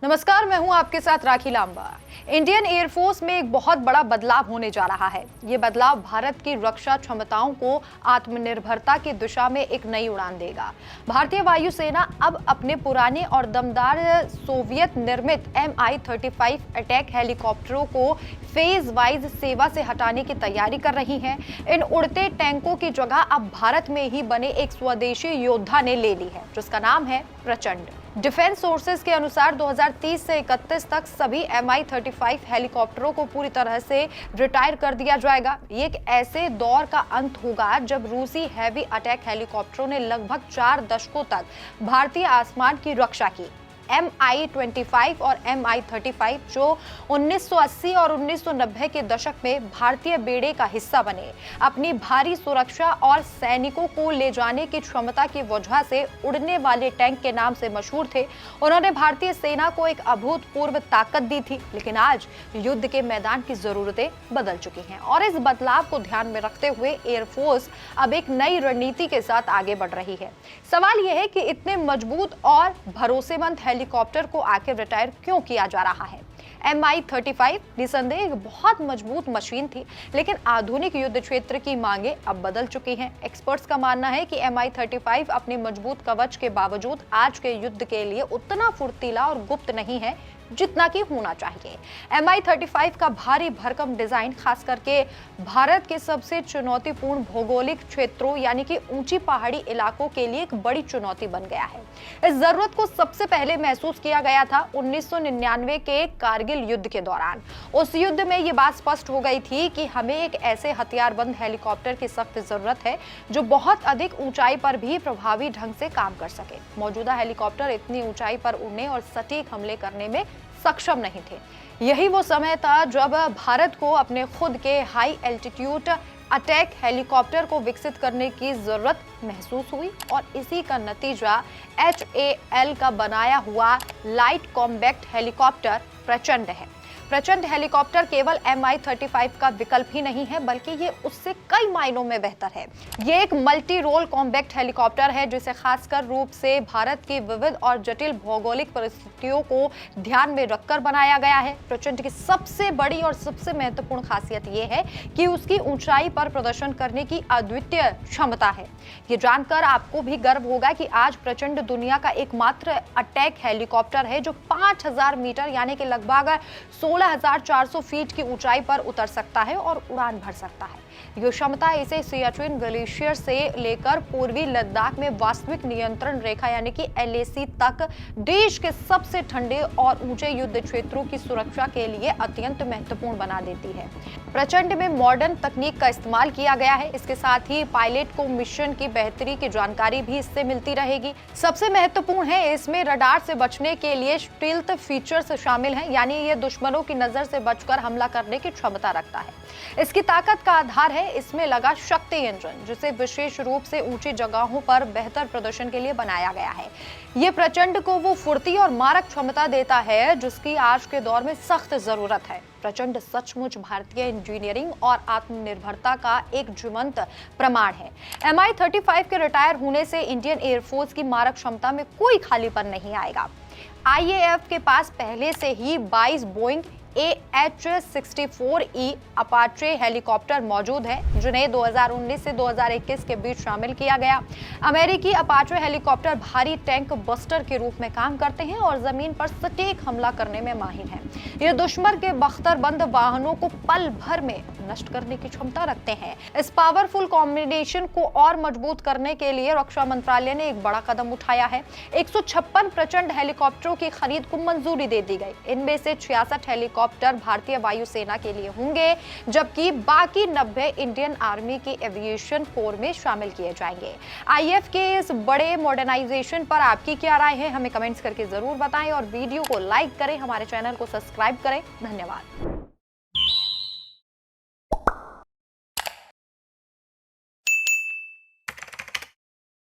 नमस्कार, मैं हूं आपके साथ राखी लांबा। इंडियन एयरफोर्स में एक बहुत बड़ा बदलाव होने जा रहा है। ये बदलाव भारत की रक्षा क्षमताओं को आत्मनिर्भरता की दिशा में एक नई उड़ान देगा। भारतीय वायुसेना अब अपने पुराने और दमदार सोवियत निर्मित Mi-35 अटैक हेलीकॉप्टरों को फेज वाइज सेवा से हटाने की तैयारी कर रही है। इन उड़ते टैंकों की जगह अब भारत में ही बने एक स्वदेशी योद्धा ने ले ली है, जिसका नाम है प्रचंड। डिफेंस सोर्सेज के अनुसार 2030 से 31 तक सभी Mi-35 हेलीकॉप्टरों को पूरी तरह से रिटायर कर दिया जाएगा। ये एक ऐसे दौर का अंत होगा जब रूसी हैवी अटैक हेलीकॉप्टरों ने लगभग 4 दशकों तक भारतीय आसमान की रक्षा की। Mi-25 और Mi-35 जो 1980 और 1990 के दशक में भारतीय बेड़े का हिस्सा बने, अपनी भारी सुरक्षा और सैनिकों को ले जाने की क्षमता की वजह से उड़ने वाले टैंक के नाम से मशहूर थे। उन्होंने भारतीय सेना को एक अभूतपूर्व ताकत दी थी, लेकिन आज युद्ध के मैदान की जरूरतें बदल चुकी हैं और इस बदलाव को ध्यान में रखते हुए एयरफोर्स अब एक नई रणनीति के साथ आगे बढ़ रही है। सवाल यह है कि इतने मजबूत और भरोसेमंद हेलीकॉप्टर को आखिर रिटायर क्यों किया जा रहा है। Mi-35 निसंदेह एक बहुत मजबूत मशीन थी, लेकिन आधुनिक युद्ध क्षेत्र की मांगे अब बदल चुकी हैं। एक्सपर्ट्स का मानना है कि Mi-35 अपने मजबूत कवच के बावजूद आज के युद्ध के लिए उतना फुर्तीला और गुप्त नहीं है जितना कि होना चाहिए। Mi-35 का भारी भरकम डिजाइन खास करके भारत के सबसे चुनौतीपूर्ण भौगोलिक क्षेत्रों यानी कि ऊंची पहाड़ी इलाकों के लिए एक बड़ी चुनौती बन गया है। इस जरूरत को सबसे पहले महसूस किया गया था 1999 के कारगिल युद्ध के दौरान। उस युद्ध में ये बात स्पष्ट हो गई थी कि हमें एक ऐसे हथियारबंद हेलीकॉप्टर की सख्त जरूरत है जो बहुत अधिक ऊंचाई पर भी प्रभावी ढंग से काम कर सके। मौजूदा हेलीकॉप्टर इतनी ऊंचाई पर उड़ने और सटीक हमले करने में सक्षम नहीं थे। यही वो समय था जब भारत को अपने खुद के हाई एल्टीट्यूड अटैक हेलीकॉप्टर को विकसित करने की जरूरत महसूस हुई और इसी का नतीजा HAL का बनाया हुआ लाइट कॉम्बैक्ट हेलीकॉप्टर प्रचंड है। प्रचंड हेलीकॉप्टर केवल Mi-35 का विकल्प ही नहीं है, बल्कि ये उससे कई मायनों में बेहतर है। ये एक मल्टी रोल कॉम्बैक्ट हेलीकॉप्टर है जिसे खासकर रूप से भारत की विविध और जटिल भौगोलिक परिस्थितियों को ध्यान में रखकर बनाया गया है। प्रचंड की सबसे बड़ी और सबसे महत्वपूर्ण खासियत ये है कि उसकी ऊंचाई पर प्रदर्शन करने की अद्वितीय क्षमता है। ये जानकर आपको भी गर्व होगा कि आज प्रचंड दुनिया का एकमात्र अटैक हेलीकॉप्टर है जो 5000 मीटर यानी कि लगभग 16,400 फीट की ऊंचाई पर उतर सकता है और उड़ान भर सकता है। यह क्षमता इसे सियाचिन ग्लेशियर से लेकर पूर्वी लद्दाख में वास्तविक नियंत्रण रेखा यानी कि LAC तक देश के सबसे ठंडे और ऊंचे युद्ध क्षेत्रों की सुरक्षा के लिए अत्यंत महत्वपूर्ण बना देती है। प्रचंड में मॉडर्न तकनीक का इस्तेमाल किया गया है। इसके साथ ही पायलट को मिशन की बेहतरी की जानकारी भी इससे मिलती रहेगी। सबसे महत्वपूर्ण है इसमें रडार से बचने के लिए स्टील्थ फीचर्स शामिल हैं, यानी ये दुश्मनों की नजर से बचकर हमला करने की क्षमता रखता है। इसकी ताकत का आधार है इसमें लगा शक्ति इंजन, जिसे विशेष रूप से ऊंची जगहों पर बेहतर प्रदर्शन के लिए बनाया गया है। ये प्रचंड को वो फुर्ती और मारक क्षमता देता है जिसकी आज के दौर में सख्त जरूरत है। प्रचंड सचमुच भारतीय इंजीनियरिंग और आत्मनिर्भरता का एक जीवंत प्रमाण है। Mi-35 के रिटायर होने से इंडियन एयरफोर्स की मारक क्षमता में कोई खालीपन नहीं आएगा। IAF के पास पहले से ही 22 बोइंग AH-64E अपाचे हेलीकॉप्टर मौजूद है, जिन्हें 2019 से 2021 के बीच शामिल किया गया। अमेरिकी अपाचे हेलीकॉप्टर भारी टैंक बस्टर के रूप में काम करते हैं और जमीन पर सटीक हमला करने में माहिर हैं। ये दुश्मन के बख्तरबंद वाहनों को पल भर में नष्ट करने की क्षमता रखते हैं। इस पावरफुल कॉम्बिनेशन को और मजबूत करने के लिए रक्षा मंत्रालय ने एक बड़ा कदम उठाया है। 156 प्रचंड हेलीकॉप्टरों की खरीद को मंजूरी दे दी गई। इनमें से 66 हेलीकॉप्टर भारतीय वायुसेना के लिए होंगे, जबकि बाकी 90 इंडियन आर्मी के एविएशन कोर में शामिल किए जाएंगे। IAF के इस बड़े मॉडर्नाइजेशन पर आपकी क्या राय है, हमें कमेंट्स करके जरूर बताएं और वीडियो को लाइक करें, हमारे चैनल को सब्सक्राइब करें। धन्यवाद।